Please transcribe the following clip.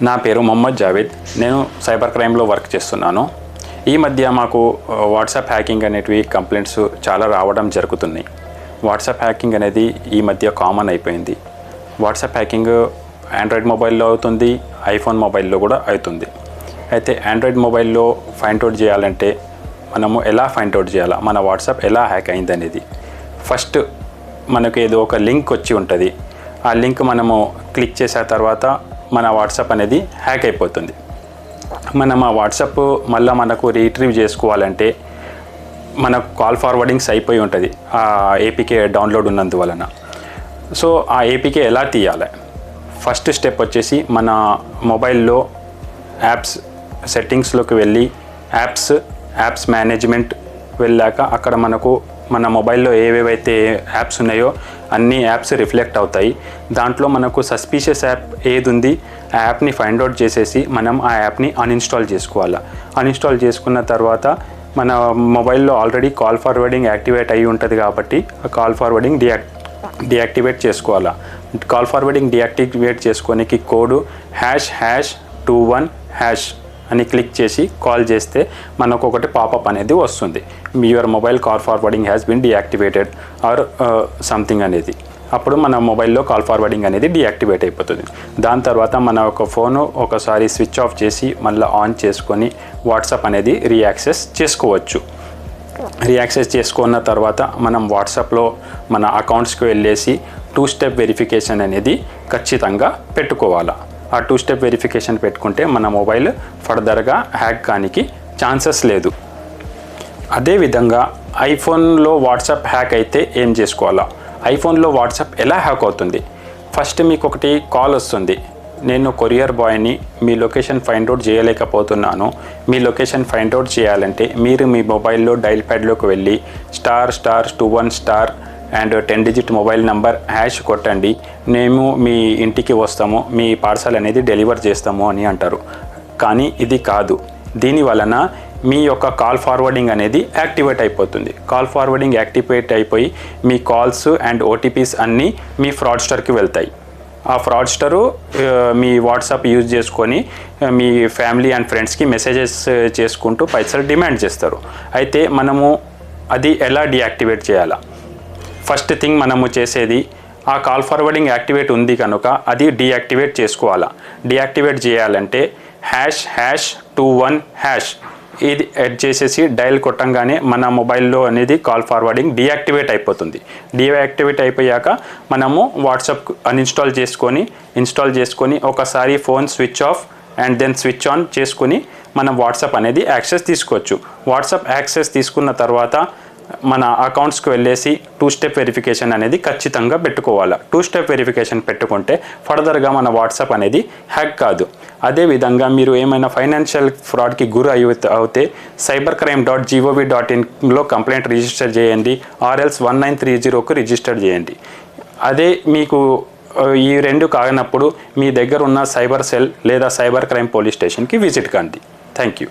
నా పేరు మొహమ్మద్ జావేద్. నేను సైబర్ క్రైమ్లో వర్క్ చేస్తున్నాను. ఈ మధ్య మాకు వాట్సాప్ హ్యాకింగ్ అనేటివి కంప్లైంట్స్ చాలా రావడం జరుగుతున్నాయి. వాట్సాప్ హ్యాకింగ్ అనేది ఈ మధ్య కామన్ అయిపోయింది. వాట్సాప్ హ్యాకింగ్ ఆండ్రాయిడ్ మొబైల్లో అవుతుంది, ఐఫోన్ మొబైల్లో కూడా అవుతుంది. అయితే ఆండ్రాయిడ్ మొబైల్లో ఫైండ్ అవుట్ చేయాలంటే మనము ఎలా ఫైండ్ అవుట్ చేయాలా, మన వాట్సాప్ ఎలా హ్యాక్ అయింది అనేది. ఫస్ట్ మనకు ఏదో ఒక లింక్ వచ్చి ఉంటుంది. ఆ లింక్ మనము క్లిక్ చేసిన తర్వాత మన వాట్సాప్ అనేది హ్యాక్ అయిపోతుంది. మనం ఆ వాట్సాప్ మళ్ళీ మనకు రీట్రీవ్ చేసుకోవాలంటే మనకు కాల్ ఫార్వర్డింగ్స్ అయిపోయి ఉంటుంది ఆ ఏపీకే డౌన్లోడ్ ఉన్నందువలన. సో ఆ ఏపీకే ఎలా తీయాలి? ఫస్ట్ స్టెప్ వచ్చేసి మన మొబైల్లో యాప్స్ సెట్టింగ్స్లోకి వెళ్ళి యాప్స్ మేనేజ్మెంట్ వెళ్ళాక అక్కడ మనకు మన మొబైల్లో ఏవేవైతే యాప్స్ ఉన్నాయో అన్ని యాప్స్ రిఫ్లెక్ట్ అవుతాయి. దాంట్లో మనకు సస్పీషియస్ యాప్ ఏది ఉంది ఆ యాప్ని ఫైండ్ అవుట్ చేసేసి మనం ఆ యాప్ని అన్ఇన్స్టాల్ చేసుకోవాలి. అన్ఇన్స్టాల్ చేసుకున్న తర్వాత మన మొబైల్లో ఆల్రెడీ కాల్ ఫార్వర్డింగ్ యాక్టివేట్ అయ్యి ఉంటుంది కాబట్టి ఆ కాల్ ఫార్వర్డింగ్ డియాక్టివేట్ చేసుకోవాలి. కాల్ ఫార్వర్డింగ్ డియాక్టివేట్ చేసుకోనికి కోడ్ #21# అని క్లిక్ చేసి కాల్ చేస్తే మనకు ఒకటి పాపప్ అనేది వస్తుంది. Your mobile call forwarding has been deactivated or something అనేది. అప్పుడు మన మొబైల్లో కాల్ ఫార్వర్డింగ్ అనేది డియాక్టివేట్ అయిపోతుంది. దాని తర్వాత మన ఒక ఫోను ఒకసారి స్విచ్ ఆఫ్ చేసి మళ్ళీ ఆన్ చేసుకొని వాట్సాప్ అనేది రీయాక్సెస్ చేసుకోవచ్చు. రీయాక్సెస్ చేసుకున్న తర్వాత మనం వాట్సాప్లో మన అకౌంట్స్కి వెళ్ళేసి 2 స్టెప్ వెరిఫికేషన్ అనేది ఖచ్చితంగా పెట్టుకోవాలి. ఆ 2 స్టెప్ వెరిఫికేషన్ పెట్టుకుంటే మన మొబైల్ ఫర్దర్గా హ్యాక్ కానికి ఛాన్సెస్ లేదు. అదేవిధంగా ఐఫోన్లో వాట్సాప్ హ్యాక్ అయితే ఏం చేసుకోవాలా? ఐఫోన్లో వాట్సాప్ ఎలా హ్యాక్ అవుతుంది? ఫస్ట్ మీకు ఒకటి కాల్ వస్తుంది, నేను కొరియర్ బాయ్ని, మీ లొకేషన్ ఫైండ్ అవుట్ చేయలేకపోతున్నాను, మీ లొకేషన్ ఫైండ్ అవుట్ చేయాలంటే మీరు మీ మొబైల్లో డైల్ ప్యాడ్లోకి వెళ్ళి ***21* అండ్ 10 డిజిట్ మొబైల్ నంబర్ # కొట్టండి, మేము మీ ఇంటికి వస్తాము, మీ పార్సల్ అనేది డెలివర్ చేస్తాము అని అంటారు. కానీ ఇది కాదు. దీని వలన మీ యొక్క కాల్ ఫార్వర్డింగ్ అనేది యాక్టివేట్ అయిపోతుంది. కాల్ ఫార్వర్డింగ్ యాక్టివేట్ అయిపోయి మీ కాల్స్ అండ్ ఓటీపీస్ అన్నీ మీ ఫ్రాడ్స్టర్కి వెళ్తాయి. ఆ ఫ్రాడ్స్టరు మీ వాట్సాప్ యూజ్ చేసుకొని మీ ఫ్యామిలీ అండ్ ఫ్రెండ్స్కి మెసేజెస్ చేసుకుంటూ పైసలు డిమాండ్ చేస్తారు. అయితే మనము అది ఎలా డియాక్టివేట్ చేయాలా? ఫస్ట్ థింగ్ మనము చేసేది ఆ కాల్ ఫార్వర్డింగ్ యాక్టివేట్ ఉంది కనుక అది డియాక్టివేట్ చేసుకోవాలా. డియాక్టివేట్ చేయాలంటే #21# ఇది యాడ్ చేసేసి డైల్ కొట్టంగానే మన మొబైల్లో అనేది కాల్ ఫార్వర్డింగ్ డియాక్టివేట్ అయిపోతుంది. డియాక్టివేట్ అయిపోయాక మనము వాట్సాప్ ఇన్స్టాల్ చేసుకొని ఒకసారి phone switch off and then switch on చేసుకొని మనం వాట్సాప్ అనేది యాక్సెస్ తీసుకోవచ్చు. వాట్సాప్ యాక్సెస్ తీసుకున్న తర్వాత మన అకౌంట్స్కి వెళ్ళేసి 2 స్టెప్ వెరిఫికేషన్ అనేది ఖచ్చితంగా పెట్టుకోవాలి. 2 స్టెప్ వెరిఫికేషన్ పెట్టుకుంటే ఫర్దర్గా మన వాట్సాప్ అనేది హ్యాక్ కాదు. అదేవిధంగా మీరు ఏమైనా ఫైనాన్షియల్ ఫ్రాడ్కి గురి అవుతే cybercrime.gov.in కంప్లైంట్ రిజిస్టర్ చేయండి, ఆర్ఎల్స్ 1930కు రిజిస్టర్ చేయండి. అదే మీకు ఈ 2 కానప్పుడు మీ దగ్గర ఉన్న సైబర్ సెల్ లేదా సైబర్ క్రైమ్ పోలీస్ స్టేషన్కి విజిట్ కండి. Thank you.